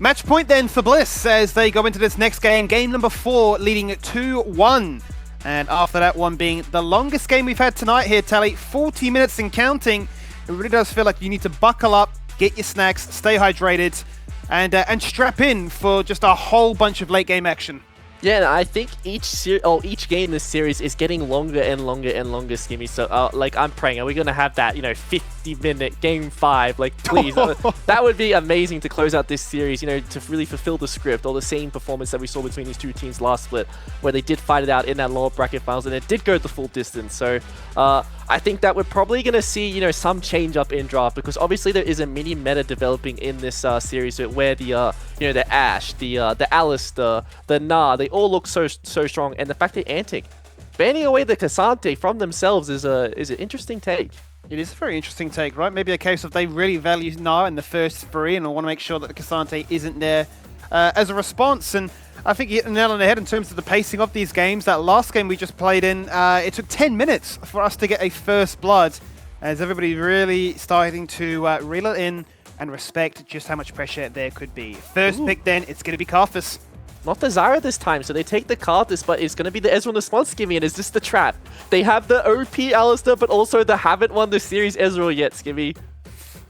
Match point then for Bliss as they go into this next game, game number 4, leading 2-1. And after that one being the longest game we've had tonight here, Tally, 40 minutes and counting. It really does feel like you need to buckle up, get your snacks, stay hydrated, and strap in for just a whole bunch of late game action. Yeah, and I think each game in this series is getting longer and longer and longer, Skimmy. So, like, I'm praying, are we going to have that, 50-minute game 5? Like, please, that would be amazing to close out this series, to really fulfill the script, or the same performance that we saw between these two teams last split, where they did fight it out in that lower bracket finals, and it did go the full distance. So, I think that we're probably going to see, some change up in draft, because obviously there is a mini meta developing in this series where the, the Ashe, the Alistar, the Na, they all look so strong, and the fact that Antic banning away the Cassante from themselves is an interesting take. It is a very interesting take, right? Maybe a case of they really value Na in the first 3 and want to make sure that the Cassante isn't there as a response. And I think you hit the nail on the head in terms of the pacing of these games. That last game we just played in, it took 10 minutes for us to get a first blood, as everybody really starting to reel it in and respect just how much pressure there could be. First pick then, it's going to be Karthus. Not the Zyra this time, so they take the Karthus, but it's going to be the Ezreal response Skimmy, and is this the trap? They have the OP Alistar, but also they haven't won the series Ezreal yet, Skimmy.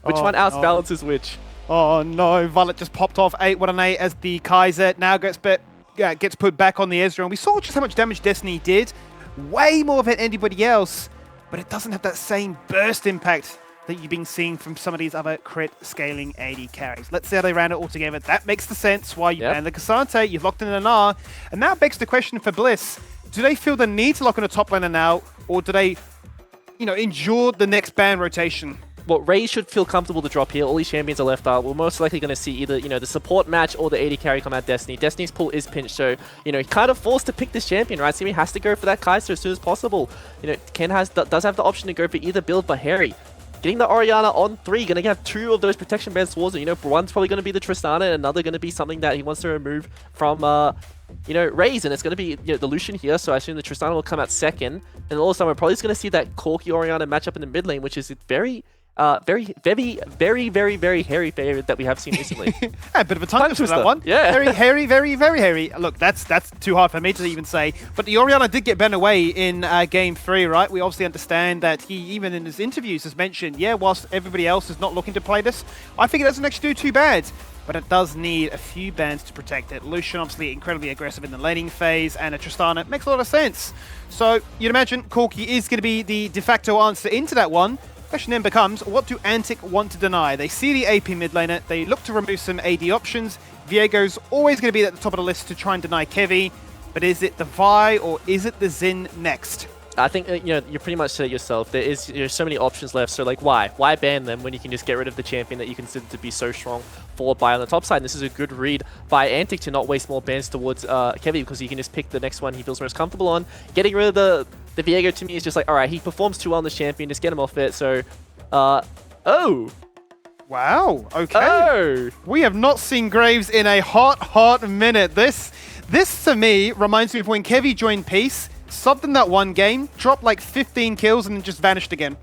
Which one outbalances which? Oh no, Violet just popped off 8-1-8 as the Kaiser now gets put back on the Ezreal. And we saw just how much damage Destiny did, way more than anybody else, but it doesn't have that same burst impact that you've been seeing from some of these other crit scaling AD carries. Let's see how they ran it all together. That makes the sense why you ban the Cassante, you've locked in an R, and that begs the question for Bliss. Do they feel the need to lock in a top laner now, or do they, endure the next ban rotation? Well, Ray should feel comfortable to drop here. All these champions are left out. We're most likely going to see either, the support match or the AD carry come out Destiny. Destiny's pool is pinched, so, kind of forced to pick this champion, right? So he has to go for that Kaiser as soon as possible. Ken does have the option to go for either build, but Harry, getting the Orianna on 3, going to have 2 of those protection bands towards it. One's probably going to be the Tristana, and another going to be something that he wants to remove from, Raze, and it's going to be the Lucian here, so I assume the Tristana will come out second. And also, we're probably going to see that Corki Orianna matchup in the mid lane, which is very hairy favorite that we have seen recently. A bit of a tongue twister for that one. Yeah. Very hairy. Look, that's too hard for me to even say. But the Orianna did get bent away in game 3, right? We obviously understand that he, even in his interviews, has mentioned, whilst everybody else is not looking to play this, I think it doesn't actually do too bad. But it does need a few bans to protect it. Lucian obviously incredibly aggressive in the laning phase, and a Tristana makes a lot of sense. So you'd imagine Corki is going to be the de facto answer into that one. Question then becomes, what do Antic want to deny? They see the AP mid laner, they look to remove some AD options. Viego's always going to be at the top of the list to try and deny Kevy, but is it the Vi or is it the Xin next? I think, you pretty much said it yourself. There is so many options left, so like why? Why ban them when you can just get rid of the champion that you consider to be so strong for Vi on the top side? And this is a good read by Antic to not waste more bans towards Kevy, because he can just pick the next one he feels most comfortable on. Getting rid of the Viego to me is just like, alright, he performs too well on the champion, just get him off it, so, oh! Wow, okay. Oh! We have not seen Graves in a hot minute. This to me reminds me of when Kevy joined Peace, subbed in that one game, dropped like 15 kills and then just vanished again.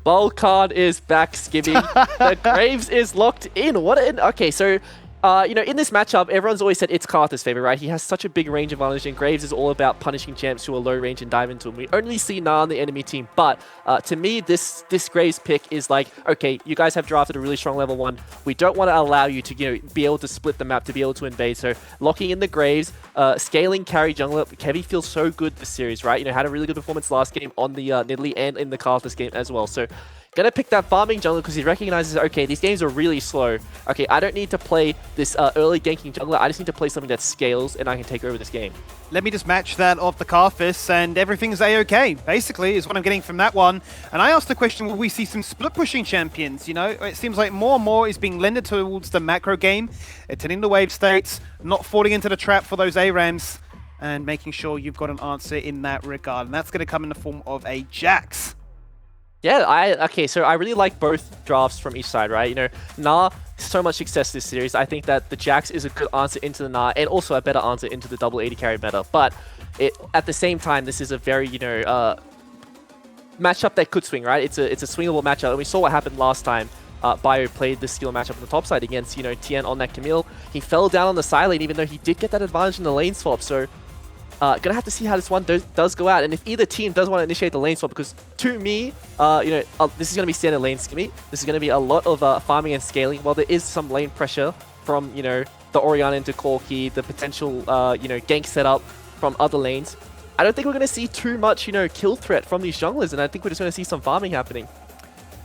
Balcard is back, Skibby. The Graves is locked in. Okay, so, in this matchup, everyone's always said it's Karthus' favorite, right? He has such a big range advantage, and Graves is all about punishing champs who are low range and dive into them. We only see Na on the enemy team, but to me, this Graves pick is like, okay, you guys have drafted a really strong level 1. We don't want to allow you to, be able to split the map, to be able to invade. So locking in the Graves, scaling carry jungler. Kevy feels so good this series, right? Had a really good performance last game on the Nidalee and in the Karthus game as well. So gonna pick that farming jungler because he recognizes, okay, these games are really slow. Okay, I don't need to play this early ganking jungler. I just need to play something that scales and I can take over this game. Let me just match that of the Karthus and everything's A-okay, basically, is what I'm getting from that one. And I asked the question, will we see some split-pushing champions? It seems like more and more is being lended towards the macro game, attending the wave states, not falling into the trap for those ARAMs, and making sure you've got an answer in that regard. And that's going to come in the form of a Jax. Yeah, so I really like both drafts from each side, right? Na, so much success this series. I think that the Jax is a good answer into the Na, and also a better answer into the double AD carry meta. But at the same time, this is a very, matchup that could swing, right? It's a swingable matchup, and we saw what happened last time. Bio played the skill matchup on the top side against, you know, Tien on that Camille. He fell down on the side lane, even though he did get that advantage in the lane swap. So gonna have to see how this one does go out, and if either team does want to initiate the lane swap, because to me, you know, this is gonna be standard lane skimmy. This is gonna be a lot of farming and scaling. While there is some lane pressure from, you know, the Orianna into Corki, the potential, you know, gank setup from other lanes, I don't think we're gonna see too much, you know, kill threat from these junglers, and I think we're just gonna see some farming happening.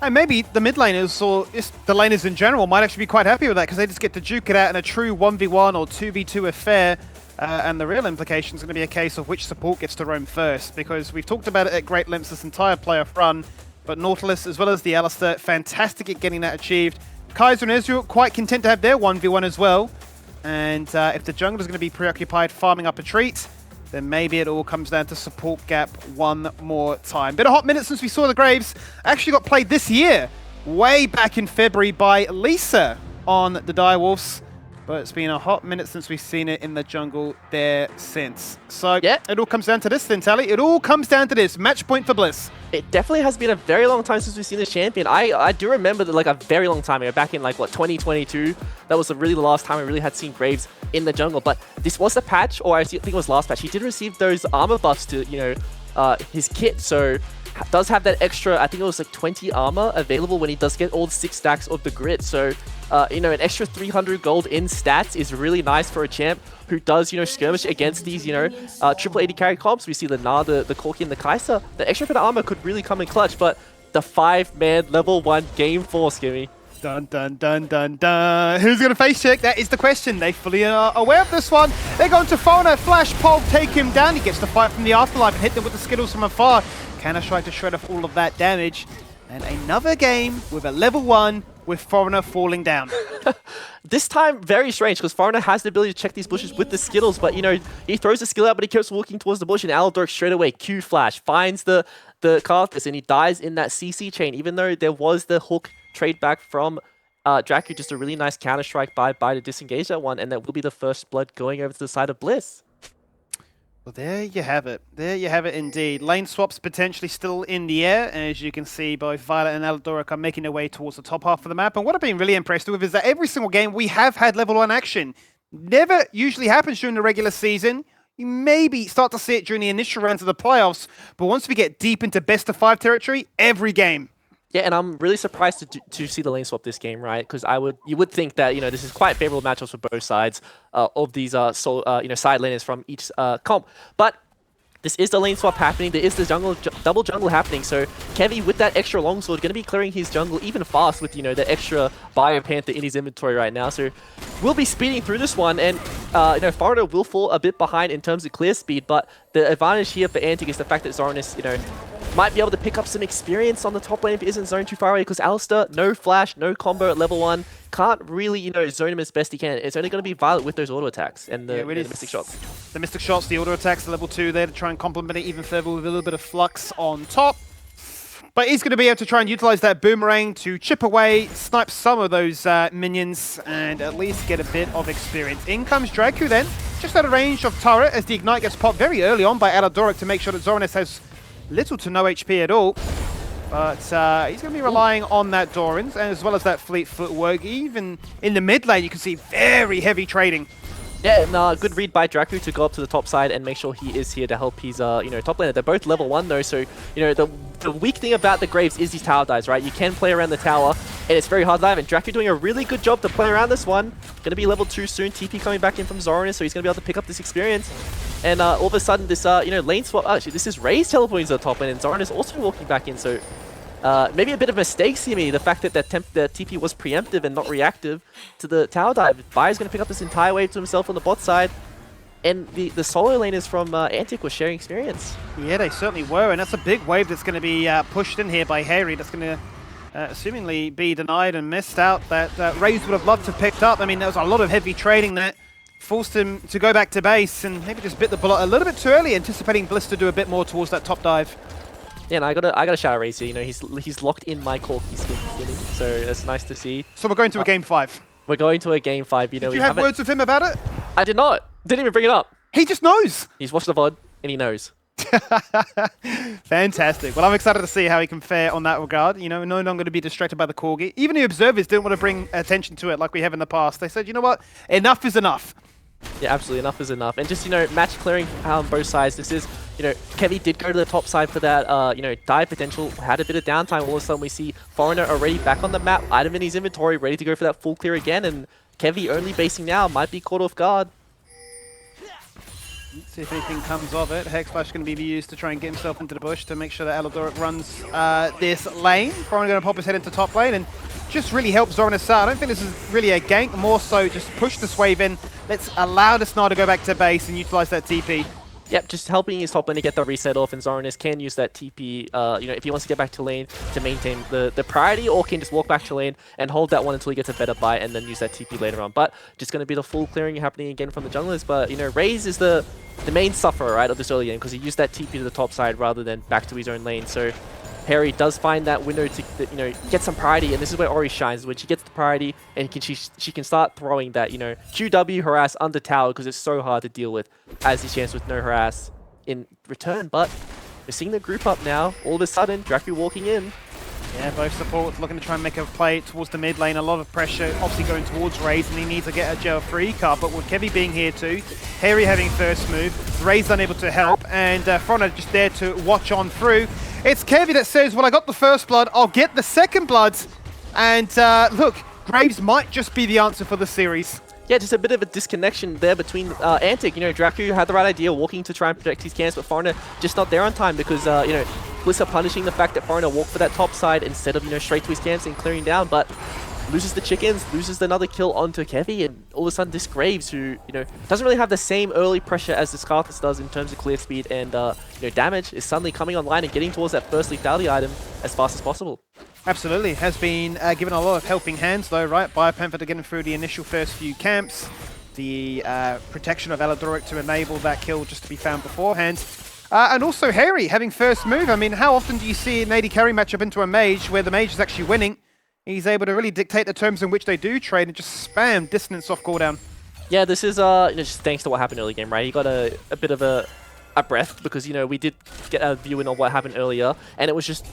And maybe the mid laners or just the laners in general might actually be quite happy with that, because they just get to duke it out in a true 1v1 or 2v2 affair. And the real implication is going to be a case of which support gets to roam first, because we've talked about it at great lengths this entire playoff run, but Nautilus as well as the Alistair, fantastic at getting that achieved. Kaiser and Ezreal quite content to have their 1v1 as well. And if the jungler is going to be preoccupied farming up a treat, then maybe it all comes down to support gap one more time. Been a hot minute since we saw the Graves. Actually got played this year, way back in February by Lisa on the Direwolves. But it's been a hot minute since we've seen it in the jungle there since. So yeah, it all comes down to this then, Tally. It all comes down to this. Match point for Bliss. It definitely has been a very long time since we've seen this champion. I do remember that, like, a very long time ago, back in, like, what, 2022? That was really the last time we really had seen Graves in the jungle. But this was the patch, or I think it was last patch. He did receive those armor buffs to, you know, his kit. So does have that extra, I think it was like 20 armor available when he does get all 6 stacks of the grit. So, you know, an extra 300 gold in stats is really nice for a champ who does, you know, skirmish against these, you know, triple 80 carry comps. We see the Gnar, the Corki, and the Kai'Sa. The extra bit of armor could really come in clutch, but the 5-man level 1 game 4, Skimmy. Dun, dun, dun, dun, dun. Who's going to face check? That is the question. They fully are aware of this one. They're going to Fauna, Flash, Pulp, take him down. He gets the fight from the afterlife and hit them with the Skittles from afar. Counter-Strike to shred off all of that damage. And another game with a level 1 with Foreigner falling down. This time, very strange, because Foreigner has the ability to check these bushes with the Skittles, but, you know, he throws the skill out, but he keeps walking towards the bush, and Aldork straight away, Q-Flash, finds the Karthus, and he dies in that CC chain, even though there was the hook trade back from Dracu. Just a really nice Counter-Strike by to disengage that one, and that will be the first blood going over to the side of Bliss. Well, there you have it. There you have it indeed. Lane swaps potentially still in the air. As you can see, both Violet and Aldork are making their way towards the top half of the map. And what I've been really impressed with is that every single game we have had level 1 action. Never usually happens during the regular season. You maybe start to see it during the initial rounds of the playoffs. But once we get deep into best of 5 territory, every game. Yeah, and I'm really surprised to see the lane swap this game, right? Because you would think that, you know, this is quite favorable matchups for both sides of these you know, side laners from each comp. But this is the lane swap happening. There is the double jungle happening. So Kevy, with that extra longsword, going to be clearing his jungle even fast with, you know, the extra Bio Panther in his inventory right now. So we'll be speeding through this one, and you know, Foreigner will fall a bit behind in terms of clear speed. But the advantage here for Antic is the fact that Zoranus, you know, might be able to pick up some experience on the top lane if he isn't zoned too far away, because Alistair, no flash, no combo at level 1, can't really, you know, zone him as best he can. It's only going to be Violet with those auto attacks and the Mystic Shots. The Mystic Shots, the auto attacks, the level 2 there to try and complement it even further with a little bit of flux on top. But he's going to be able to try and utilize that boomerang to chip away, snipe some of those minions, and at least get a bit of experience. In comes Dracu then, just out of range of turret as the Ignite gets popped very early on by Aldork to make sure that Zoranus has little to no HP at all. But he's going to be relying on that Doran's, and as well as that fleet footwork. Even in the mid lane, you can see very heavy trading. Yeah, and good read by Dracu to go up to the top side and make sure he is here to help his you know, top laner. They're both level 1 though, so, you know, the weak thing about the Graves is these tower dives, right? You can play around the tower, and it's very hard to dive, and Dracu doing a really good job to play around this one. Going to be level 2 soon. TP coming back in from Zoranus, so he's going to be able to pick up this experience. And all of a sudden, this you know, lane swap. Actually, this is Ray's teleporting to the top lane, and Zoranus also walking back in. So maybe a bit of a mistake, Simi. The fact that the TP was preemptive and not reactive to the tower dive. Bai's going to pick up this entire wave to himself on the bot side. And the solo laners from Antic were sharing experience. Yeah, they certainly were, and that's a big wave that's going to be pushed in here by Harry. That's going to assumingly be denied and missed out. That Rays would have loved to have picked up. I mean, there was a lot of heavy trading that forced him to go back to base and maybe just bit the bullet a little bit too early, anticipating Bliss to do a bit more towards that top dive. Yeah, and I gotta shout out Race here. You know, he's locked in my Corki skin, so it's nice to see. So we're going to a game 5. We're going to a game 5. You know, did you have words with him about it? I did not. Didn't even bring it up. He just knows. He's watched the VOD and he knows. Fantastic. Well, I'm excited to see how he can fare on that regard. You know, no longer to be distracted by the corgi. Even the observers didn't want to bring attention to it like we have in the past. They said, you know what? Enough is enough. Yeah, absolutely. Enough is enough. And just, you know, match clearing on both sides. This is, you know, Kevy did go to the top side for that, you know, dive potential. Had a bit of downtime. All of a sudden, we see Foreigner already back on the map, item in his inventory, ready to go for that full clear again. And Kevy only basing now, might be caught off guard. Let's see if anything comes of it. Hex Flash going to be used to try and get himself into the bush to make sure that Alidoric runs this lane. Foreigner going to pop his head into top lane and just really help Zoranus out. I don't think this is really a gank, more so just push this wave in. Let's allow the Snar to go back to base and utilize that TP. Yep, just helping his top lane to get the reset off, and Zoranus can use that TP, you know, if he wants to get back to lane to maintain the priority, or can just walk back to lane and hold that one until he gets a better buy and then use that TP later on. But just going to be the full clearing happening again from the junglers. But, you know, Raze is the main sufferer, right, of this early game, because he used that TP to the top side rather than back to his own lane. So Harry does find that window to, you know, get some priority, and this is where Ori shines. When she gets the priority, and she can start throwing that, you know, QW harass under tower, because it's so hard to deal with as he chance with no harass in return. But we're seeing the group up now. All of a sudden, Dracu walking in. Yeah, both supports looking to try and make a play towards the mid lane. A lot of pressure obviously going towards Raze, and he needs to get a gel free card. But with Kevy being here too, Harry having first move, Raze unable to help, and Frona just there to watch on through. It's Kevy that says, well, I got the first blood, I'll get the second blood. And look, Graves might just be the answer for the series. Yeah, just a bit of a disconnection there between Antic. You know, Dracu had the right idea, walking to try and protect his camps, but Foreigner just not there on time because, you know, Bliss are punishing the fact that Foreigner walked for that top side instead of, you know, straight to his camps and clearing down, but loses the chickens, loses another kill onto Kevy, and all of a sudden this Graves, who, you know, doesn't really have the same early pressure as the Scarthus does in terms of clear speed and, you know, damage, is suddenly coming online and getting towards that first lethality item as fast as possible. Absolutely, has been given a lot of helping hands though, right? Biopanther to get him through the initial first few camps, the protection of Alidoric to enable that kill just to be found beforehand. And also Harry having first move. I mean, how often do you see an AD carry matchup into a mage where the mage is actually winning? He's able to really dictate the terms in which they do trade and just spam dissonance off cooldown. Yeah, this is you know, just thanks to what happened early game, right? He got a bit of a breath because, you know, we did get a view in on what happened earlier, and it was just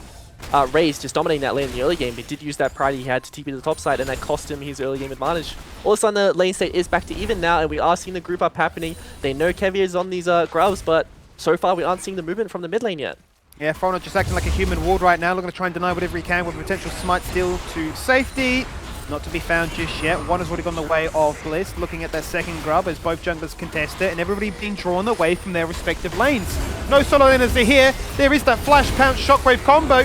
Raze just dominating that lane in the early game. He did use that priority he had to TP to the top side, and that cost him his early game advantage. All of a sudden, the lane state is back to even now, and we are seeing the group up happening. They know Kevy is on these grubs, but so far we aren't seeing the movement from the mid lane yet. Yeah, Foreigner just acting like a human ward right now, looking to try and deny whatever he can with a potential smite steal to safety. Not to be found just yet. One has already gone the way of Bliss, looking at their second grub as both junglers contest it, and everybody being drawn away from their respective lanes. No solo laners are here. There is that flash pounce shockwave combo,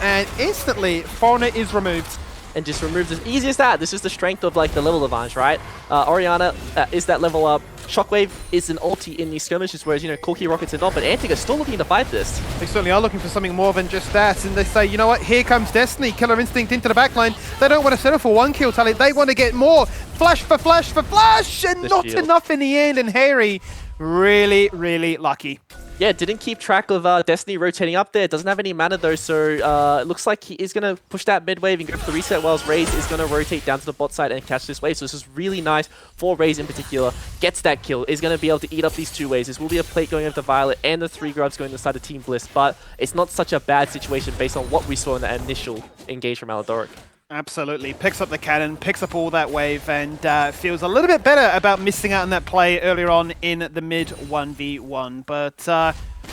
and instantly Foreigner is removed. And just removes as easy as that. This is the strength of like the level advantage, right? Orianna is that level up. Shockwave is an ulti in these skirmishes, whereas, you know, Corki rockets are not, but Antic is still looking to fight this. They certainly are looking for something more than just that, and they say, you know what, here comes Destiny, Killer Instinct into the backline. They don't want to settle for one kill tally, they want to get more. Flash for flash for flash, and not enough in the end, and Harry really, really lucky. Yeah, didn't keep track of Destiny rotating up there. Doesn't have any mana though, so it looks like he is going to push that mid wave and go for the reset, whilst Raze is going to rotate down to the bot side and catch this wave. So this is really nice for Raze in particular. Gets that kill, is going to be able to eat up these two waves. This will be a plate going over to Violet and the 3 grubs going to the side of Team Bliss, but it's not such a bad situation based on what we saw in the initial engage from Alidoric. Absolutely. Picks up the cannon, picks up all that wave, and feels a little bit better about missing out on that play earlier on in the mid 1v1. But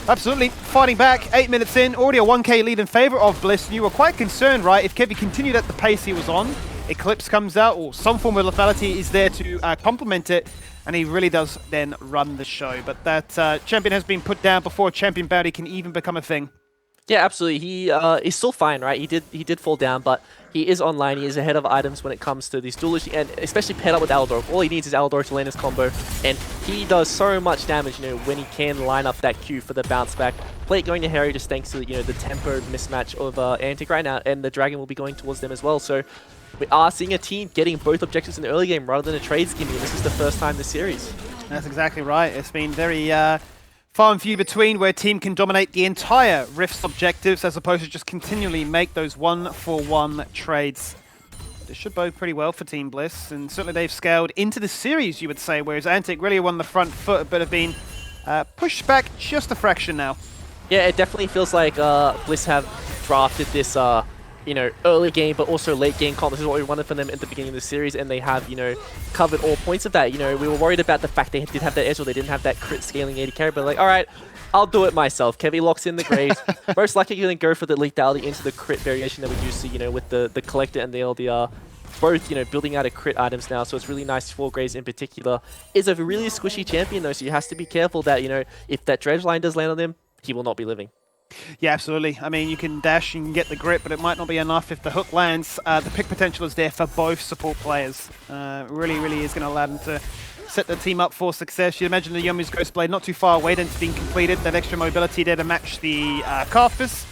absolutely, fighting back, 8 minutes in, already a 1k lead in favor of Bliss. You were quite concerned, right? If Kevy continued at the pace he was on, Eclipse comes out, or some form of lethality is there to complement it, and he really does then run the show. But that champion has been put down before champion bounty can even become a thing. Yeah, absolutely. He is still fine, right? He did fall down, but he is online. He is ahead of items when it comes to these duelish, and especially paired up with Alidoric. All he needs is Alidoric to land his combo, and he does so much damage, you know, when he can line up that Q for the bounce back. Plate going to Harry just thanks to, you know, the tempo mismatch of Antic right now, and the Dragon will be going towards them as well. So we are seeing a team getting both objectives in the early game rather than a trade scheme. This is the first time this series. That's exactly right. It's been very far and few between where a team can dominate the entire Rift's objectives as opposed to just continually make those 1-for-1 trades. This should bode pretty well for Team Bliss, and certainly they've scaled into the series, you would say, whereas Antic really won the front foot, but have been pushed back just a fraction now. Yeah, it definitely feels like Bliss have drafted this, you know, early game, but also late game comp. This is what we wanted from them at the beginning of the series, and they have, you know, covered all points of that. You know, we were worried about the fact they did have that edge, or they didn't have that crit scaling 80 carry, but like, all right, I'll do it myself. Kevy locks in the Graves. Most likely going to go for the lethality into the crit variation that we do see, you know, with the Collector and the LDR. Both, you know, building out of crit items now, so it's really nice for Graves in particular. Is a really squishy champion though, so you have to be careful that, you know, if that dredge line does land on him, he will not be living. Yeah, absolutely. I mean, you can dash, you can get the grip, but it might not be enough if the hook lands. The pick potential is there for both support players. Really is going to allow them to set the team up for success. You'd imagine the Yomu's Ghostblade not too far away, then it's being completed. That extra mobility there to match the Carthus.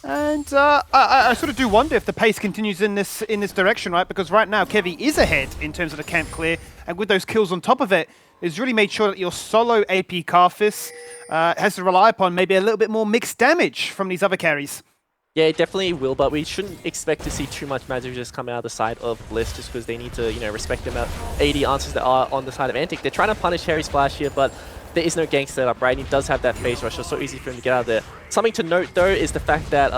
And I sort of do wonder if the pace continues in this direction, right? Because right now, Kevy is ahead in terms of the camp clear, and with those kills on top of it, has really made sure that your solo AP Carthus has to rely upon maybe a little bit more mixed damage from these other carries. Yeah, it definitely will, but we shouldn't expect to see too much magic just come out of the side of Bliss, just because they need to, you know, respect them out 80 answers that are on the side of Antic. They're trying to punish Harry's Splash here, but there is no gank set up, right? He does have that phase rush, so it's so easy for him to get out of there. Something to note, though, is the fact that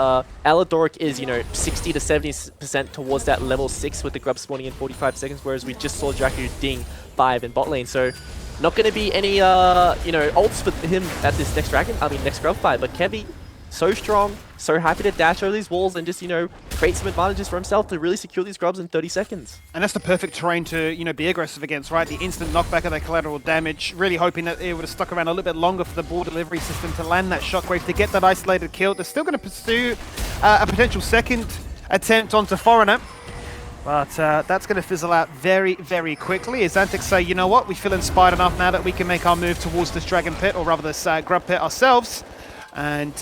Aladoric is, you know, 60 to 70% towards that level 6 with the grub spawning in 45 seconds, whereas we just saw Draku ding 5 in bot lane. So not going to be any, you know, ults for him at this next next grub fight. But Kevy, so strong, so happy to dash over these walls and just, you know, create some advantages for himself to really secure these grubs in 30 seconds. And that's the perfect terrain to, you know, be aggressive against, right? The instant knockback of that collateral damage, really hoping that it would have stuck around a little bit longer for the ball delivery system to land that shockwave to get that isolated kill. They're still going to pursue a potential second attempt onto Foreigner. But that's going to fizzle out very quickly as Antic say, you know what, we feel inspired enough now that we can make our move towards this Dragon Pit, or rather this Grub Pit ourselves. And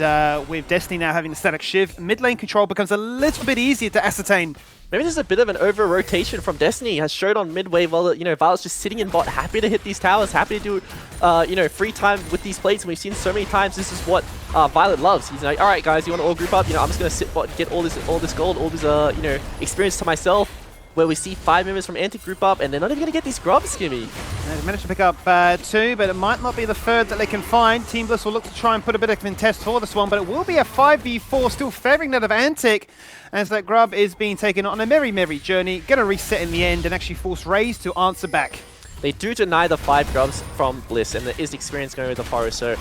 with Destiny now having the static shiv, mid lane control becomes a little bit easier to ascertain. Maybe there's a bit of an over-rotation from Destiny. Has showed on mid wave, while, you know, Violet's just sitting in bot, happy to hit these towers, happy to do, you know, free time with these plates. And we've seen so many times this is what Violet loves. He's like, all right, guys, you want to all group up? You know, I'm just going to sit bot, get all this gold, all this, you know, experience to myself. Where we see 5 members from Antic group up, and they're not even going to get these grubs, Skimmy. They managed to pick up 2, but it might not be the third that they can find. Team Bliss will look to try and put a bit of contest for this one, but it will be a 5v4, still favoring that of Antic, as that grub is being taken on a merry journey. Going to reset in the end and actually force Raze to answer back. They do deny the 5 grubs from Bliss, and there is experience going with the forest, so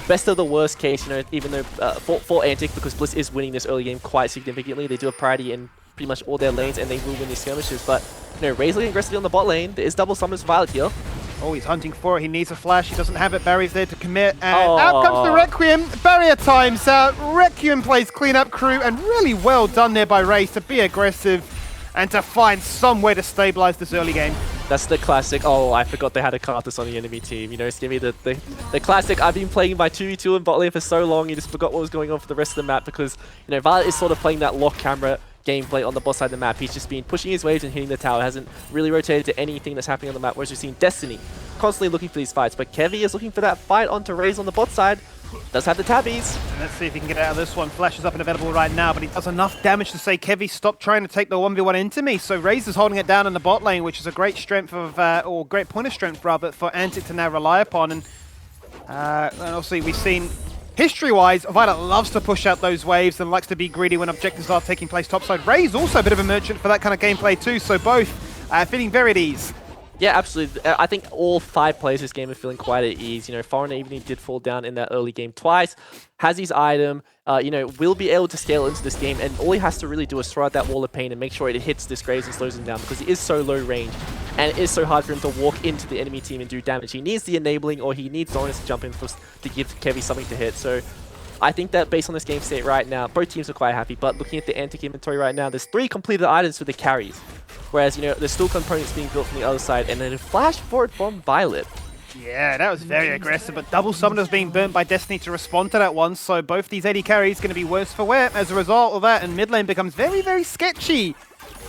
best of the worst case, you know, even though for Antic, because Bliss is winning this early game quite significantly, they do have priority in pretty much all their lanes, and they will win these skirmishes. But, you know, Raze looking aggressively on the bot lane. There is double summons for Violet here. Oh, he's hunting for it. He needs a flash. He doesn't have it. Barry's there to commit. And out comes the Requiem. Barrier times out. Requiem plays cleanup crew, and really well done there by Raze to be aggressive and to find some way to stabilize this early game. That's the classic, oh, I forgot they had a Carthus on the enemy team. You know, it's giving me the classic, I've been playing my 2v2 in bot lane for so long, you just forgot what was going on for the rest of the map, because, you know, Violet is sort of playing that lock camera gameplay on the bot side of the map. He's just been pushing his waves and hitting the tower. Hasn't really rotated to anything that's happening on the map, whereas we've seen Destiny constantly looking for these fights. But Kevy is looking for that fight onto Raze on the bot side. Does have the tabbies. And let's see if he can get out of this one. Flash is up and available right now, but he does enough damage to say, Kevy, stop trying to take the 1v1 into me. So Raze is holding it down in the bot lane, which is a great strength of, or great point of strength rather, for Antic to now rely upon. And obviously we've seen, history-wise, Violet loves to push out those waves and likes to be greedy when objectives are taking place topside. Raze also a bit of a merchant for that kind of gameplay too, so both feeling very at ease. Yeah, absolutely. I think all 5 players this game are feeling quite at ease. You know, Foreigner even did fall down in that early game twice. Has his item, you know, will be able to scale into this game, and all he has to really do is throw out that wall of pain and make sure it hits this Graves and slows him down, because he is so low range, and it is so hard for him to walk into the enemy team and do damage. He needs the enabling, or he needs Zonas to jump in to give Kevy something to hit. So I think that based on this game state right now, both teams are quite happy, but looking at the Antic inventory right now, there's 3 completed items for the carries. Whereas, you know, there's still components being built from the other side, and then a flash forward from Violet. Yeah, that was very aggressive, but double summoners being burnt by Destiny to respond to that one, so both these 80 carries going to be worse for wear as a result of that, and mid lane becomes very sketchy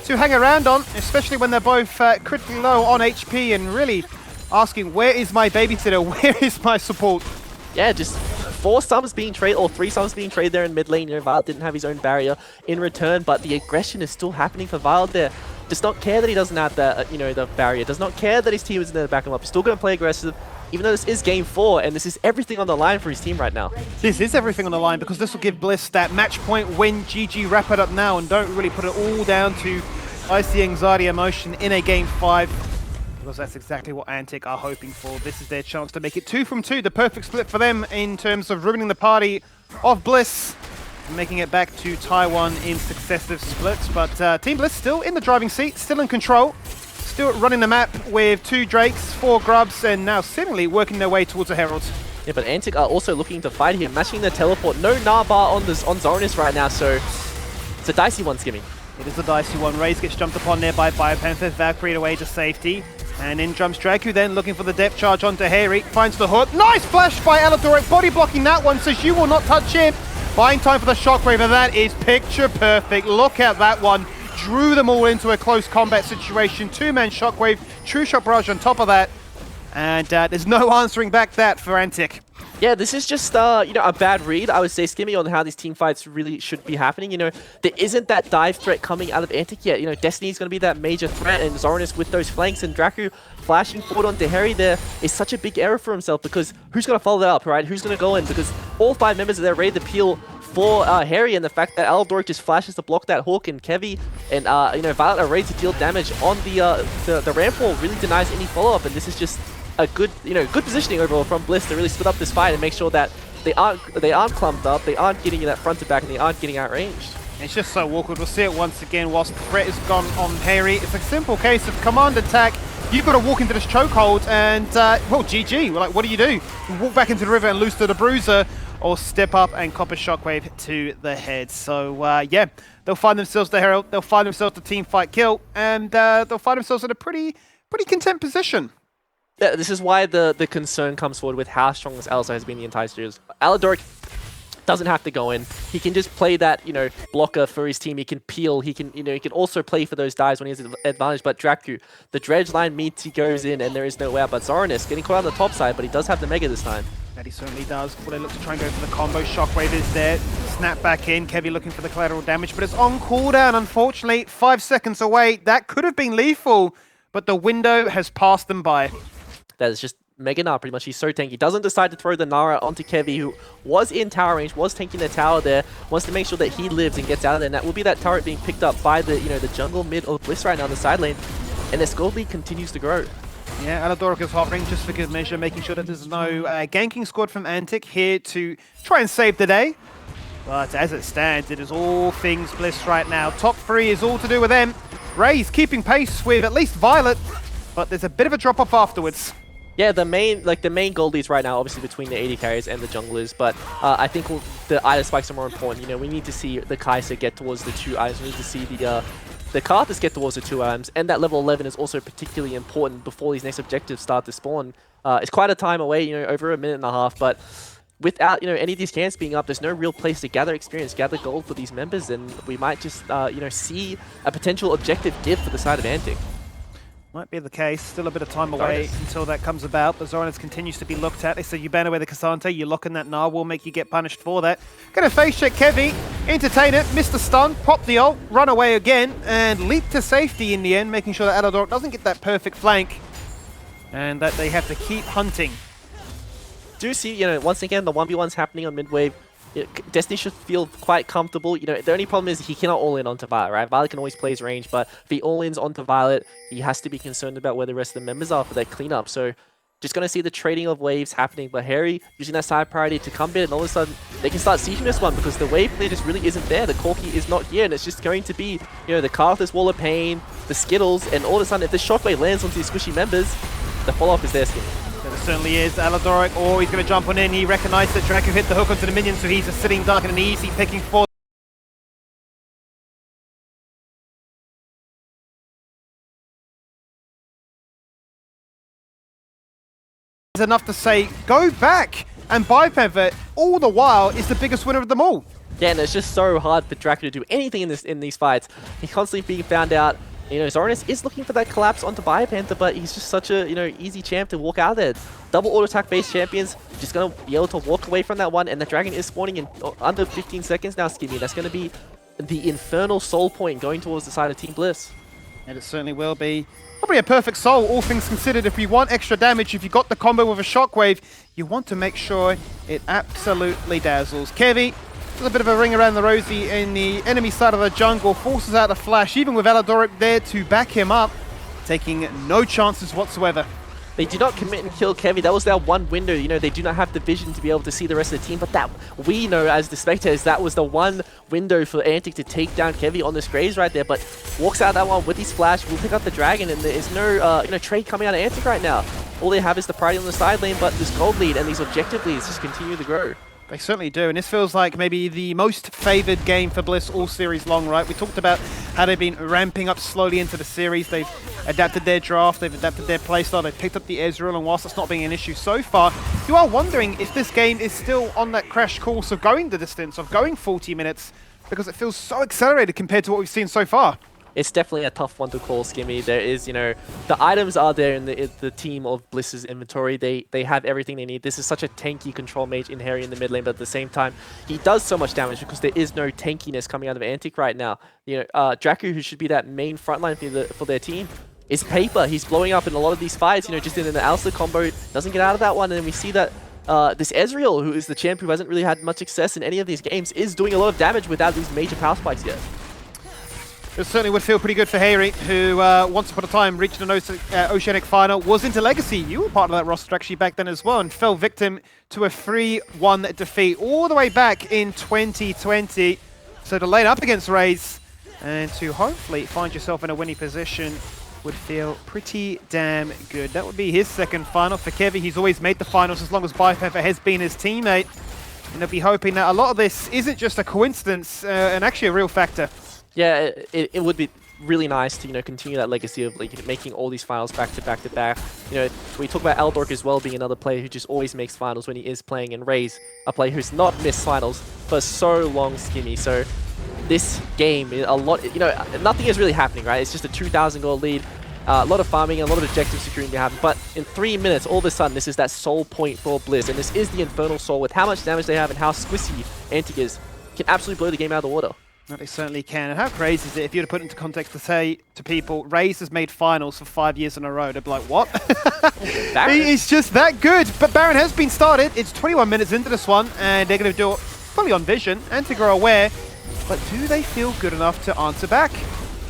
to hang around on, especially when they're both critically low on HP and really asking, where is my babysitter, where is my support? Yeah, just 4 summons being traded, or 3 summons being traded there in mid lane. You know, Violet didn't have his own barrier in return, but the aggression is still happening for Violet there. does not care that he doesn't have that, the barrier, does not care that his team isn't there to back him up. He's still going to play aggressive, even though this is game 4, and this is everything on the line for his team right now. This is everything on the line, because this will give Bliss that match point win. GG, wrap it up now, and don't really put it all down to icy anxiety emotion in a game 5. Because that's exactly what Antic are hoping for. This is their chance to make it 2 from 2, the perfect split for them in terms of ruining the party of Bliss, making it back to Taiwan in successive splits. But Team Bliss still in the driving seat, still in control, still running the map with 2 Drakes, 4 Grubs, and now seemingly working their way towards a Herald. Yeah, but Antic are also looking to fight here, matching the teleport. No Narbar on Zorinus right now, so it's a dicey one, Skimmy. It is a dicey one. Raze gets jumped upon there by Biopanther, Valkyrie away to safety. And in jumps Draku, then looking for the depth charge onto Harry. Finds the hook. Nice flash by Aladoric, body blocking that one, says you will not touch him. Buying time for the shockwave, and that is picture perfect. Look at that one. Drew them all into a close combat situation. 2-man shockwave, true shot barrage on top of that. And there's no answering back that for Antic. Yeah, this is just, a bad read, I would say, Skimmy, on how these team fights really should be happening. There isn't that dive threat coming out of Antic yet. Destiny's going to be that major threat, and Zorinus with those flanks, and Draku flashing forward onto Harry there is such a big error for himself, because who's going to follow that up, right? Who's going to go in? Because all 5 members are there ready to peel for Harry, and the fact that Aladoric just flashes to block that hook, and Kevi and, Violet are ready to deal damage on the ramp wall, really denies any follow-up, and this is just a good, good positioning overall from Bliss to really split up this fight and make sure that they aren't clumped up, they aren't getting that front to back, and they aren't getting outranged. It's just so awkward. We'll see it once again whilst the threat is gone on Harry. It's a simple case of command attack. You've got to walk into this chokehold and, well, GG. We're like, what do? You walk back into the river and lose to the bruiser, or step up and cop a shockwave to the head. So, yeah, they'll find themselves the Herald, they'll find themselves the team fight kill, and they'll find themselves in a pretty content position. Yeah, this is why the concern comes forward with how strong this LCO has been the entire series. Aladoric doesn't have to go in. He can just play that, blocker for his team. He can peel. He can, he can also play for those dives when he has an advantage. But Draku, the dredge line meets he goes in, and there is no way out. But Zorinus getting caught on the top side, but he does have the Mega this time. That he certainly does. They look to try and go for the combo. Shockwave is there. Snap back in. Kevi looking for the collateral damage, but it's on cooldown, unfortunately. 5 seconds away. That could have been lethal, but the window has passed them by. That is just Mega Gnar, pretty much. He's so tanky. Doesn't decide to throw the Nara onto Kevi, who was in tower range, was tanking the tower there, wants to make sure that he lives and gets out of there, and that will be that turret being picked up by the, the jungle mid of Bliss right now on the side lane, and their score lead continues to grow. Yeah, Aladoric is hovering just for good measure, making sure that there's no ganking squad from Antic here to try and save the day. But as it stands, it is all things Bliss right now. Top 3 is all to do with them. Raze keeping pace with at least Violet, but there's a bit of a drop-off afterwards. Yeah, the main goal leads right now, obviously between the AD carries and the junglers, but I think the item spikes are more important. We need to see the Kai'Sa get towards the 2 items. We need to see the Karthus get towards the 2 items, and that level 11 is also particularly important before these next objectives start to spawn. It's quite a time away, over a minute and a half, but without any of these camps being up, there's no real place to gather experience, gather gold for these members, and we might just see a potential objective dip for the side of Antic. Might be the case. Still a bit of time away until that comes about, but Zorinus continues to be looked at. They say you ban away the Cassante, you lock in that Gnar, will make you get punished for that. Gonna face check Kevi, entertain it, miss the stun, pop the ult, run away again, and leap to safety in the end, making sure that Aladoric doesn't get that perfect flank, and that they have to keep hunting. Do see, once again, the 1v1's happening on mid-wave. Destiny should feel quite comfortable. The only problem is he cannot all-in onto Violet, right? Violet can always play his range, but if he all-ins onto Violet, he has to be concerned about where the rest of the members are for their cleanup. So just going to see the trading of waves happening, but Harry using that side priority to come in, and all of a sudden they can start sieging this one because the wave play just really isn't there. The Corki is not here, and it's just going to be, the Karthus Wall of Pain, the Skittles, and all of a sudden if this shockwave lands onto these squishy members, the follow-up is there, Skinny. There certainly is. Aladoric, he's going to jump on in. He recognized that Draco hit the hook onto the minion, so he's just sitting dark and an easy picking for. Is enough to say, go back and Biopanther, all the while, is the biggest winner of them all. Yeah, and it's just so hard for Draco to do anything in these fights. He's constantly being found out. Zorinus is looking for that collapse onto Biopanther, but he's just such a, easy champ to walk out there. Double auto attack based champions, just going to be able to walk away from that one, and the dragon is spawning in under 15 seconds now, Skimmy. That's going to be the infernal soul point going towards the side of Team Bliss. And it certainly will be. Probably a perfect soul, all things considered. If you want extra damage, if you got the combo with a shockwave, you want to make sure it absolutely dazzles. Kevy does a bit of a ring around the rosy in the enemy side of the jungle, forces out a flash, even with Aladoric there to back him up, taking no chances whatsoever. They do not commit and kill Kevy. That was their one window. You know, they do not have the vision to be able to see the rest of the team, but that we know as the spectators, that was the one window for Antic to take down Kevy on this Graves right there, but walks out that one with his flash, will pick up the dragon, and there is no trade coming out of Antic right now. All they have is the priority on the side lane, but this gold lead and these objective leads just continue to grow. They certainly do, and this feels like maybe the most favoured game for Bliss all series long, right? We talked about how they've been ramping up slowly into the series. They've adapted their draft, they've adapted their playstyle, they've picked up the Ezreal, and whilst that's not being an issue so far, you are wondering if this game is still on that crash course of going the distance, of going 40 minutes, because it feels so accelerated compared to what we've seen so far. It's definitely a tough one to call, Skimmy. There is, you know, the items are there in the team of Bliss's inventory. They have everything they need. This is such a tanky control mage in Harry in the mid lane, but at the same time, he does so much damage because there is no tankiness coming out of Antic right now. You know, Dracu, who should be that main frontline for their team, is paper. He's blowing up in a lot of these fights, you know, just in an Alster combo, doesn't get out of that one, and then we see that this Ezreal, who is the champ who hasn't really had much success in any of these games, is doing a lot of damage without these major power spikes yet. It certainly would feel pretty good for Harry, who once upon a time reached an Oceanic final, was into Legacy. You were part of that roster actually back then as well, and fell victim to a 3-1 defeat all the way back in 2020. So to lane up against Raze and to hopefully find yourself in a winning position would feel pretty damn good. That would be his second final for Kevy. He's always made the finals as long as Bypepper has been his teammate. And they'll be hoping that a lot of this isn't just a coincidence and actually a real factor. Yeah, it would be really nice to, you know, continue that legacy of like making all these finals back to back to back. You know, we talk about Aldork as well being another player who just always makes finals when he is playing, and Raze, a player who's not missed finals for so long, Skimmy. So this game, a lot, you know, nothing is really happening, right? It's just a 2,000 gold lead, a lot of farming, a lot of objective securing to happen. But in 3 minutes, all of a sudden, this is that soul point for Bliss, and this is the Infernal Soul with how much damage they have and how squishy Antic is. Can absolutely blow the game out of the water. No, they certainly can. And how crazy is it if you were to put it into context to say to people, Raze has made finals for 5 years in a row. They'd be like, what? He's just that good. But Baron has been started. It's 21 minutes into this one, and they're going to do it fully on vision. Antic are aware, but do they feel good enough to answer back?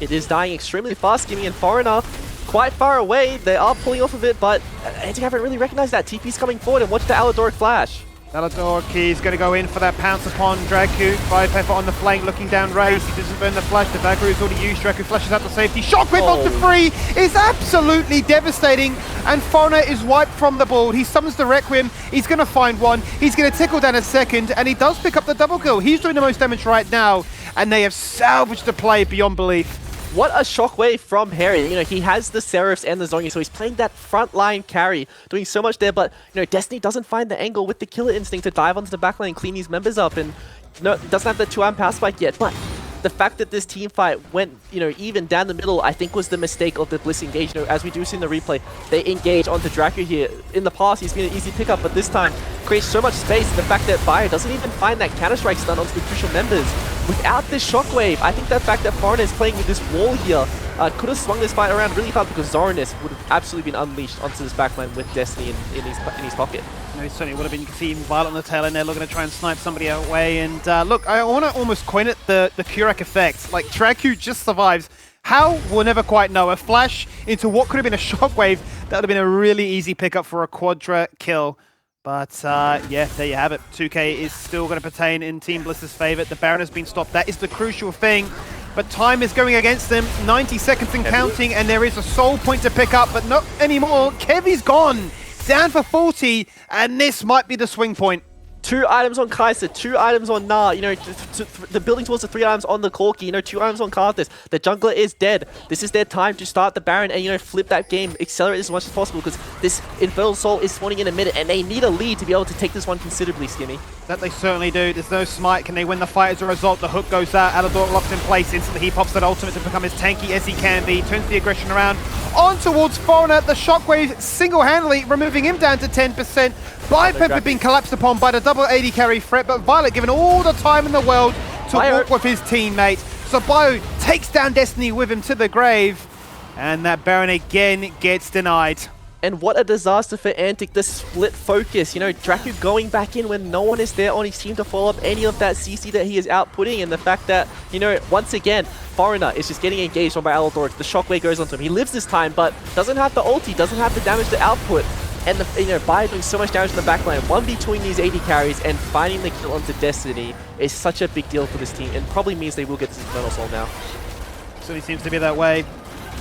It is dying extremely fast, Skimmy, and Foreigner quite far away. They are pulling off of it, but Antic haven't really recognized that. TP's coming forward, and watch the Aladoric flash. Aladoric is going to go in for that pounce upon Dracu. Bypepper on the flank looking down Raze. He doesn't burn the flash. The dagger is already used. Dracu flashes out to safety. Shockwave off the free is absolutely devastating. And Foreigner is wiped from the board. He summons the Requiem. He's going to find one. He's going to tickle down a second. And he does pick up the double kill. He's doing the most damage right now. And they have salvaged the play beyond belief. What a shockwave from Harry. You know, he has the Seraphs and the Zongi, so he's playing that frontline carry, doing so much there, but, you know, Destiny doesn't find the angle with the killer instinct to dive onto the backline and clean these members up, and no, doesn't have the 2-arm power spike yet, but the fact that this team fight went, you know, even down the middle, I think was the mistake of the Bliss engage. You know, as we do see in the replay, they engage onto Dracu here. In the past, he's been an easy pickup, but this time creates so much space. The fact that Fire doesn't even find that Counter-Strike stun onto the crucial members. Without this shockwave, I think the fact that Foreigner is playing with this wall here could have swung this fight around really fast, because Zoranus would have absolutely been unleashed onto this backline with Destiny in his pocket. No, he certainly would have been. You can see him Violet on the tail end there, looking to try and snipe somebody away. And look, I want to almost coin it the Kurak effect. Like, Dracu just survives. How? We'll never quite know. A flash into what could have been a shockwave. That would have been a really easy pickup for a quadra kill. But yeah, there you have it. 2K is still going to pertain in Team Bliss's favor. The Baron has been stopped. That is the crucial thing. But time is going against them. 90 seconds and counting, and there is a soul point to pick up, but not anymore. Kevy's gone. Down for 40, and this might be the swing point. 2 items on Kai'Sa, 2 items on Na, you know, the building towards the 3 items on the Corki, you know, 2 items on Karthus. The jungler is dead. This is their time to start the Baron and, you know, flip that game, accelerate as much as possible, because this Infernal Soul is spawning in a minute, and they need a lead to be able to take this one considerably, Skimmy. That they certainly do. There's no smite. Can they win the fight as a result? The hook goes out. Alador locked in place. Instantly he pops that ultimate to become as tanky as he can be. Turns the aggression around. On towards Foreigner. The shockwave single-handedly removing him down to 10%. Bypepper being collapsed upon by the double 80 carry threat, but Violet given all the time in the world to walk with his teammate. So Bio takes down Destiny with him to the grave. And that Baron again gets denied. And what a disaster for Antic, the split focus. You know, Dracu going back in when no one is there on his team to follow up any of that CC that he is outputting. And the fact that, you know, once again, Foreigner is just getting engaged on by Aladoric. The shockwave goes onto him. He lives this time, but doesn't have the ulti, doesn't have the damage to output. And, Bayer doing so much damage in the backline. One between these AD carries and finding the kill onto Destiny is such a big deal for this team. And probably means they will get this Infernal Soul now. Certainly seems to be that way.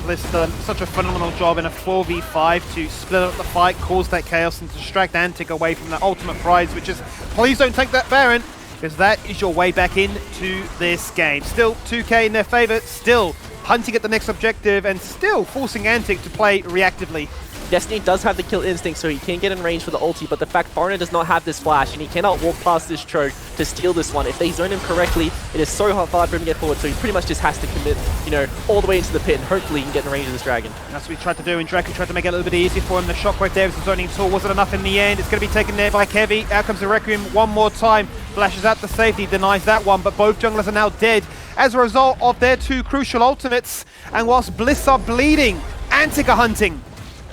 Bliss has done such a phenomenal job in a 4v5 to split up the fight, cause that chaos, and distract Antic away from that ultimate prize, which is, please don't take that Baron, because that is your way back into this game. Still 2k in their favor, still hunting at the next objective, and still forcing Antic to play reactively. Destiny does have the kill instinct, so he can get in range for the ulti, but the fact Foreigner does not have this flash, and he cannot walk past this choke to steal this one. If they zone him correctly, it is so hard for him to get forward, so he pretty much just has to commit, all the way into the pit, and hopefully he can get in range of this dragon. That's what he tried to do, and Dracu tried to make it a little bit easier for him. The shockwave there was the zoning tool. Wasn't enough in the end. It's going to be taken there by Kevy. Out comes the Requiem one more time. Flashes out the safety, denies that one, but both junglers are now dead as a result of their two crucial ultimates. And whilst Bliss are bleeding, Antic are hunting.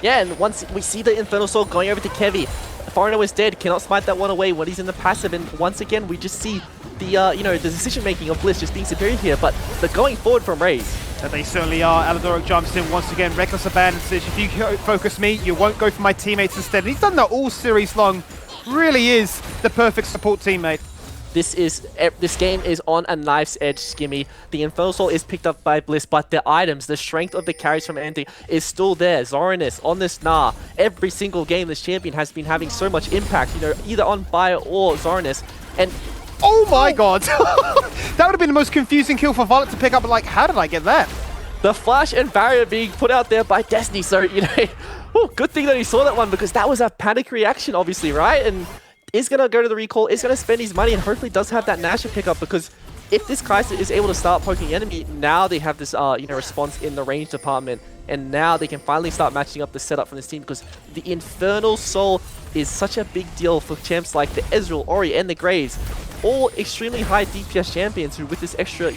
Yeah, and once we see the Infernal Soul going over to Kevy, Foreigner was dead, cannot smite that one away when he's in the passive, and once again we just see the the decision making of Bliss just being superior here, but the going forward from Raze. And they certainly are. Aladoric jumps in once again, reckless abandon says, if you focus me, you won't go for my teammates instead. And he's done that all series long. Really is the perfect support teammate. This game is on a knife's edge, Skimmy. The Infernal Soul is picked up by Bliss, but the items, the strength of the carries from Antic is still there. Zoranus on this Gnar. Every single game this champion has been having so much impact, either on Bayer or Zoranus. And oh my god! That would have been the most confusing kill for Violet to pick up, like, how did I get that? The flash and barrier being put out there by Destiny, so, good thing that he saw that one, because that was a panic reaction, obviously, right? And is going to go to the recall, is going to spend his money, and hopefully does have that Nasher pickup, because if this Kai'Sa is able to start poking the enemy, now they have this response in the range department, and now they can finally start matching up the setup from this team, because the Infernal Soul is such a big deal for champs like the Ezreal, Ori, and the Graves. All extremely high DPS champions who, with this extra,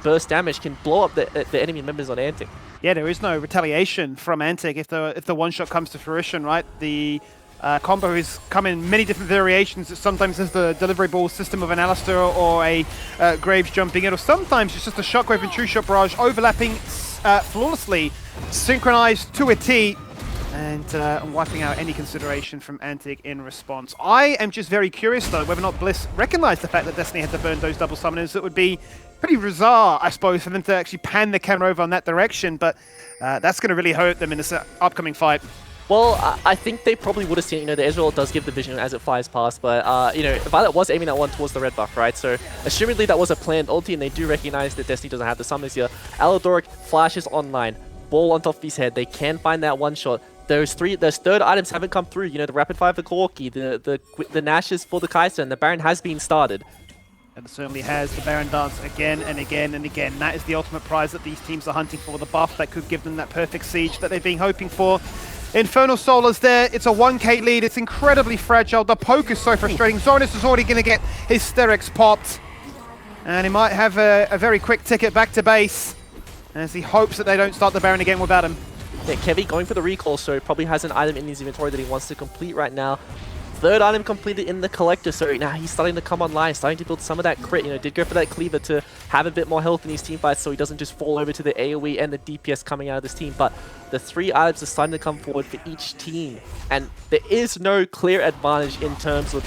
burst damage, can blow up the enemy members on Antic. Yeah, there is no retaliation from Antic if the one-shot comes to fruition, right? The combo has come in many different variations. It sometimes is the delivery ball system of an Alistair or a Graves jumping in, or sometimes it's just a shockwave and true shot barrage overlapping flawlessly, synchronized to a T, and wiping out any consideration from Antic in response. I am just very curious, though, whether or not Bliss recognized the fact that Destiny had to burn those double summoners. It would be pretty bizarre, I suppose, for them to actually pan the camera over on that direction, but that's going to really hurt them in this upcoming fight. Well, I think they probably would have seen, the Ezreal does give the vision as it flies past, but, Violet was aiming that one towards the red buff, right? So, assumedly that was a planned ulti, and they do recognize that Destiny doesn't have the summons here. Aladoric flashes online, ball on top of his head. They can find that one shot. Those third items haven't come through, the rapid fire for Corki, the Nashes for the Kai'Sa, and the Baron has been started. And it certainly has. The Baron dance again and again and again. That is the ultimate prize that these teams are hunting for, the buff that could give them that perfect siege that they've been hoping for. Infernal Soul is there. It's a 1k lead. It's incredibly fragile. The poke is so frustrating. Zoranus is already going to get hysterics popped. And he might have a very quick ticket back to base as he hopes that they don't start the Baron again without him. Yeah, Kevy going for the recall, so probably has an item in his inventory that he wants to complete right now. Third item completed in the Collector, so now he's starting to come online, starting to build some of that crit. Did go for that Cleaver to have a bit more health in his team fights so he doesn't just fall over to the AoE and the DPS coming out of this team. But the 3 items are starting to come forward for each team. And there is no clear advantage in terms of,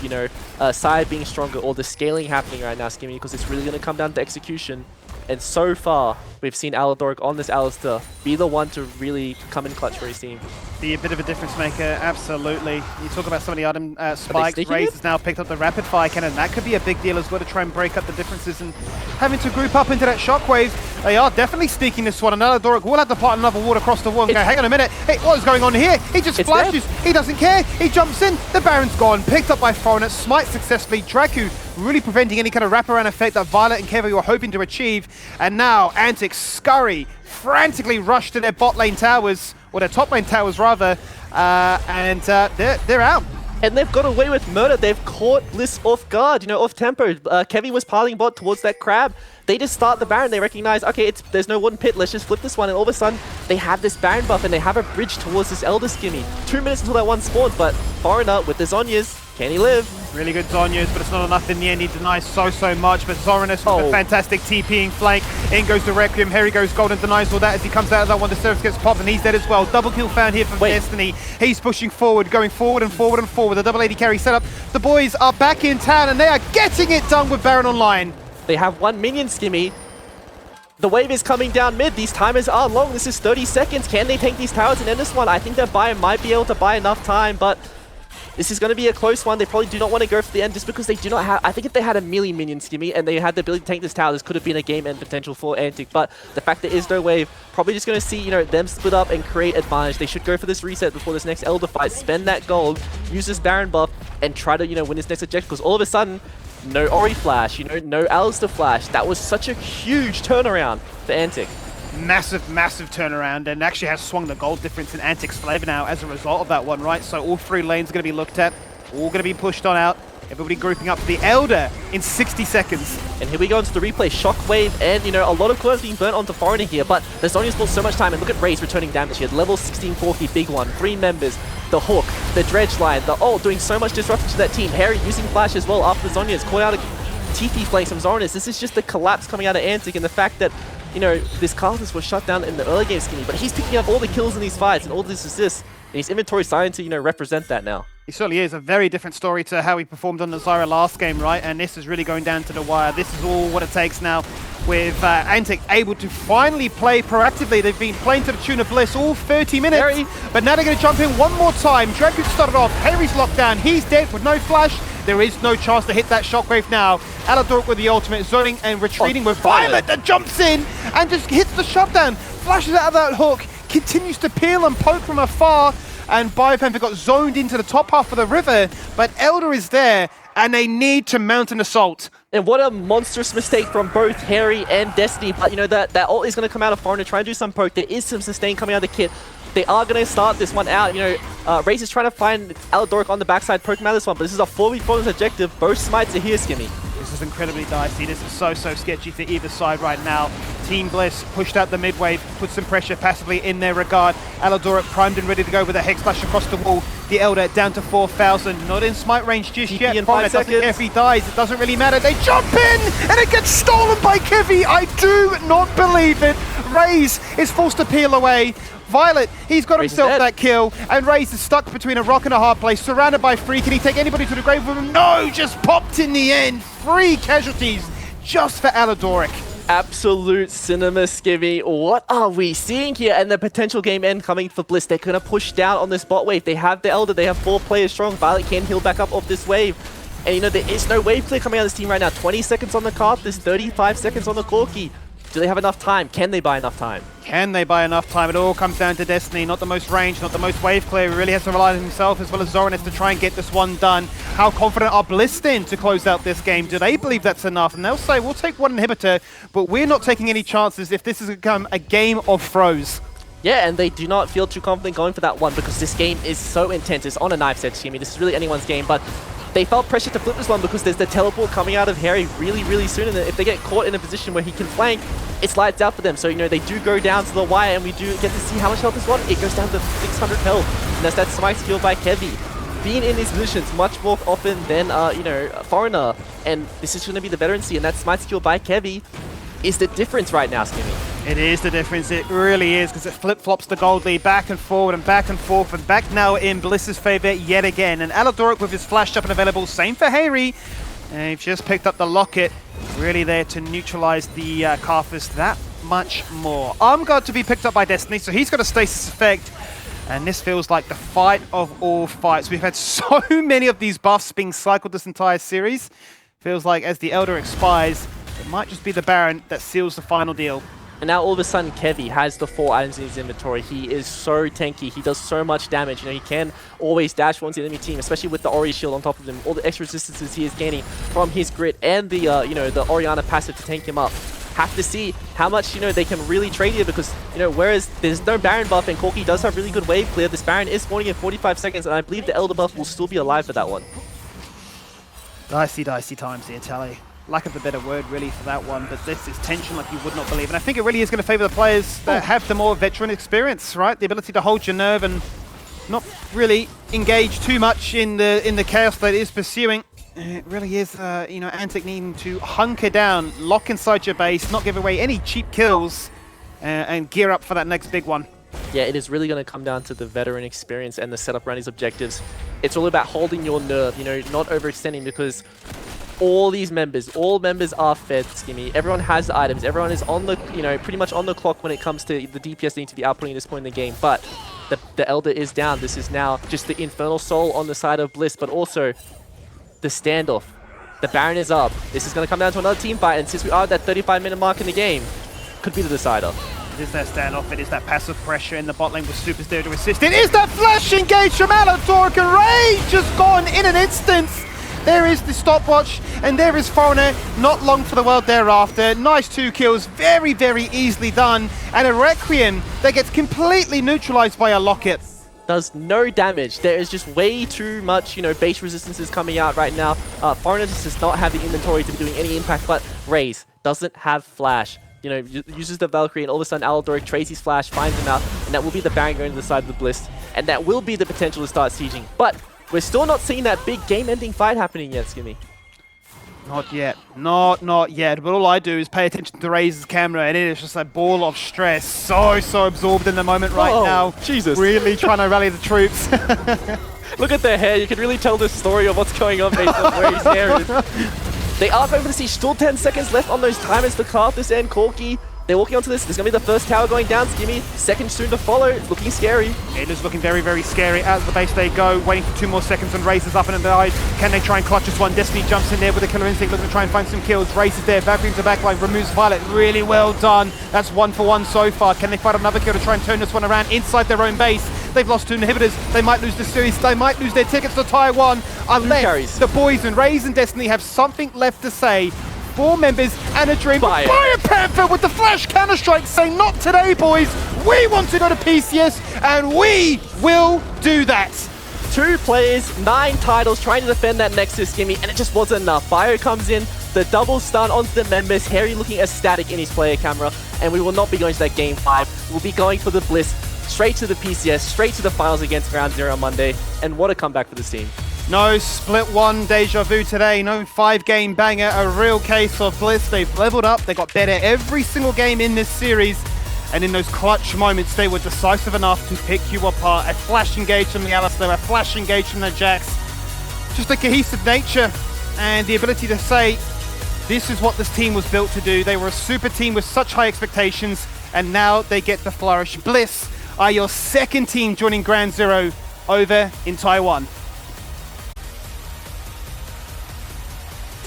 side being stronger or the scaling happening right now, Skimmy, because it's really going to come down to execution. And so far, we've seen Aladoric on this Alistair be the one to really come in clutch for his team. Be a bit of a difference maker, absolutely. You talk about some of the item spikes. Raze has now picked up the rapid fire cannon. That could be a big deal as well to try and break up the differences and having to group up into that shockwave. They are definitely sneaking this one, and Aladoric will have to part another ward across the wall and go, hang on a minute, hey, what is going on here? He just flashes, he doesn't care, he jumps in, the Baron's gone, picked up by Foreigner, smite successfully, Dracu really preventing any kind of wraparound effect that Violet and Kevy were hoping to achieve. And now Antic scurry, frantically rush to their bot lane towers, or their top lane towers rather, and they're out. And they've got away with murder. They've caught Bliss off guard, off tempo. Kevy was piling bot towards that crab. they just start the Baron. They recognize, okay, there's no wooden pit, let's just flip this one, and all of a sudden, they have this Baron buff, and they have a bridge towards this Elder Skimmy. 2 minutes until that one spawns, but Foreigner with the Zhonyas, can he live? Really good Zhonyas, but it's not enough in the end. He denies so much, but Zoranus with a fantastic TPing flank. In goes the Requiem, Harry goes golden, denies all that as he comes out of that one. The Seraph gets popped, and he's dead as well. Double kill found here from Destiny. He's pushing forward, going forward and forward and forward. The double AD carry set up. The boys are back in town, and they are getting it done with Baron online. They have 1 minion, Skimmy. The wave is coming down mid. These timers are long. This is 30 seconds. Can they take these towers and end this one? I think their buyer might be able to buy enough time, but this is going to be a close one. They probably do not want to go for the end just because they do not have... I think if they had a melee minion, Skimmy, and they had the ability to tank this tower, this could have been a game-end potential for Antic. But the fact there is no wave, probably just going to see, you know, them split up and create advantage. They should go for this reset before this next Elder fight, spend that gold, use this Baron buff, and try to, you know, win this next objective. Because all of a sudden, no Ori flash, you know, no Alistair flash. That was such a huge turnaround for Antic. Massive, massive turnaround, and actually has swung the gold difference in Antic's flavor now as a result of that one, right? So all 3 lanes are going to be looked at, all going to be pushed on out. Everybody grouping up for the Elder in 60 seconds. And here we go into the replay. Shockwave and, you know, a lot of cores being burnt onto Foreigner here, but the Zhonya's bought so much time. And look at Raze returning damage here. Level 16 Corki, big one. 3 members. The Hook, the Dredge line, the ult doing so much disruption to that team. Harry using Flash as well after the Zhonya's caught out a TP flanks from Zoranus. This is just the collapse coming out of Antic, and the fact that, you know, this Carthus was shut down in the early game, Skinny, but he's picking up all the kills in these fights and all this assists, and his inventory is starting to, you know, represent that now. He certainly is. A very different story to how he performed on the Zyra last game, right? And this is really going down to the wire. This is all what it takes now with Antic able to finally play proactively. They've been playing to the tune of Bliss all 30 minutes, Harry. But now they're going to jump in one more time. Dragon started off. Harry's locked down. He's dead with no flash. There is no chance to hit that shockwave now. Aladoric with the ultimate, zoning and retreating with Violet that jumps in and just hits the shutdown. Flashes out of that hook, continues to peel and poke from afar, and Biopanther got zoned into the top half of the river, but Elder is there, and they need to mount an assault. And what a monstrous mistake from both Harry and Destiny, but you know, that ult is going to come out of Foreigner, try and do some poke. There is some sustain coming out of the kit. They are going to start this one out. You know, Raze is trying to find Aladoric on the backside, poke him out of this one, but this is a 4v4 objective. Both smites are here, Skimmy. This is incredibly dicey. This is so sketchy for either side right now. Team Bliss pushed out the mid wave, put some pressure passively in their regard. Aladoric primed and ready to go with a Hex Slash across the wall. The Elder down to 4,000. Not in smite range just yet. Foreigner doesn't care if he dies. It doesn't really matter. They jump in and it gets stolen by Kevy. I do not believe it. Raze is forced to peel away. Violet, he's got himself that kill, and Raze is stuck between a rock and a hard place, surrounded by free. Can he take anybody to the grave with him? No, just popped in the end. 3 casualties just for Aladoric. Absolute cinema, Skivvy. What are we seeing here? And the potential game end coming for Bliss. They're going to push down on this bot wave. They have the Elder. They have 4 players strong. Violet can heal back up off this wave. And you know, there is no wave clear coming out of this team right now. 20 seconds on the Carthus, 35 seconds on the Corki. Do they have enough time? Can they buy enough time? Can they buy enough time? It all comes down to Destiny. Not the most range, not the most wave clear. He really has to rely on himself as well as Zoranus to try and get this one done. How confident are Bliss then to close out this game? Do they believe that's enough? And they'll say, we'll take one inhibitor, but we're not taking any chances if this has become a game of throws. Yeah, and they do not feel too confident going for that one because this game is so intense. It's on a knife's edge, Jimmy. This is really anyone's game, but they felt pressure to flip this one because there's the teleport coming out of Harry really soon, and if they get caught in a position where he can flank, it's lights out for them. So, you know, they do go down to the wire, and we do get to see how much health this one. It goes down to 600 health, and that's that smite skill by Kevy. Being in these positions much more often than, you know, Foreigner, and this is going to be the veterancy, and that smite skill by Kevy is the difference right now, Skimmy. It is the difference, it really is, because it flip-flops the gold lead back and forward and back and forth, and back now in Bliss's favor yet again. And Aladoric with his flash up and available, same for Harry. And they've just picked up the Locket, really there to neutralize the Carthus that much more. Armguard to be picked up by Destiny, so he's got a stasis effect. And this feels like the fight of all fights. We've had so many of these buffs being cycled this entire series. Feels like as the Elder expires, it might just be the Baron that seals the final deal. And now all of a sudden, Kevy has the 4 items in his inventory. He is so tanky. He does so much damage. You know, he can always dash onto the enemy team, especially with the Ori shield on top of him. All the extra resistances he is gaining from his grit and the, you know, the Orianna passive to tank him up. Have to see how much, you know, they can really trade here because, you know, whereas there's no Baron buff and Corki does have really good wave clear, this Baron is spawning in 45 seconds, and I believe the Elder buff will still be alive for that one. Dicey times here, Tally. lack of a better word really for that one, but this is tension like you would not believe. And I think it really is going to favor the players that have the more veteran experience, right? The ability to hold your nerve and not really engage too much in the chaos that it is pursuing. It really is, you know, Antic needing to hunker down, lock inside your base, not give away any cheap kills, and gear up for that next big one. Yeah, it is really going to come down to the veteran experience and the setup around these objectives. It's all about holding your nerve, you know, not overextending, because all members are fed, Skimmy. Everyone has the items. Everyone is on the, you know, pretty much on the clock when it comes to the DPS needing to be outputting at this point in the game. But the Elder is down. This is now just the Infernal Soul on the side of Bliss, but also the standoff. The Baron is up. This is going to come down to another team fight, and since we are at that 35-minute mark in the game, could be the decider. It is that standoff, it is that passive pressure in the bot lane with Supers there to assist. It is that flash engage from Alatork, and Rage just gone in an instant. There is the stopwatch, and there is Foreigner, not long for the world thereafter. Nice 2 kills, very, very easily done. And a Requiem that gets completely neutralized by a Locket. Does no damage. There is just way too much, you know, base resistances coming out right now. Foreigner just does not have the inventory to be doing any impact, but Raze doesn't have flash. You know, uses the Valkyrie, and all of a sudden Aladoric trades his flash, finds him out, and that will be the Baron going to the side of the Bliss, and that will be the potential to start sieging. But we're still not seeing that big game-ending fight happening yet, Skimmy. Not yet. Not yet. But all I do is pay attention to Raze's camera, and it is just a ball of stress. So absorbed in the moment right now. Jesus. Really trying to rally the troops. Look at their hair. You can really tell the story of what's going on based on where his hair is. They are going for the siege. Still 10 seconds left on those timers for Karthus and Corki. They're walking onto this. This is going to be the first tower going down, Skimmy. Second soon to follow. It's looking scary. It is looking very, very scary. Out of the base they go, waiting for 2 more seconds, and Raze is up and died. Can they try and clutch this one? Destiny jumps in there with a killer instinct, looking to try and find some kills. Raze is there, Valkyrie into the backline, removes Violet. Really well done. That's 1 for 1 so far. Can they find another kill to try and turn this one around inside their own base? They've lost 2 inhibitors. They might lose the series. They might lose their tickets to Taiwan, unless the boys and Raze and Destiny have something left to say. 4 members and a dream. Fire Panther with the flash counter-strike saying, not today, boys. We want to go to PCS, and we will do that. 2 players, 9 titles, trying to defend that Nexus, Skimmy, and it just wasn't enough. Bio comes in, the double stun onto the members, Harry looking ecstatic in his player camera, and we will not be going to that Game 5. We'll be going for the Bliss, straight to the PCS, straight to the finals against Ground Zero on Monday, and what a comeback for this team. No split 1 deja vu today, no 5-game banger, a real case of Bliss. They've leveled up, they got better every single game in this series, and in those clutch moments they were decisive enough to pick you apart. A flash engage from the Alistair, a flash engage from the Jax. Just a cohesive nature and the ability to say, this is what this team was built to do. They were a super team with such high expectations, and now they get to flourish. Bliss are your second team joining Ground Zero over in Taiwan.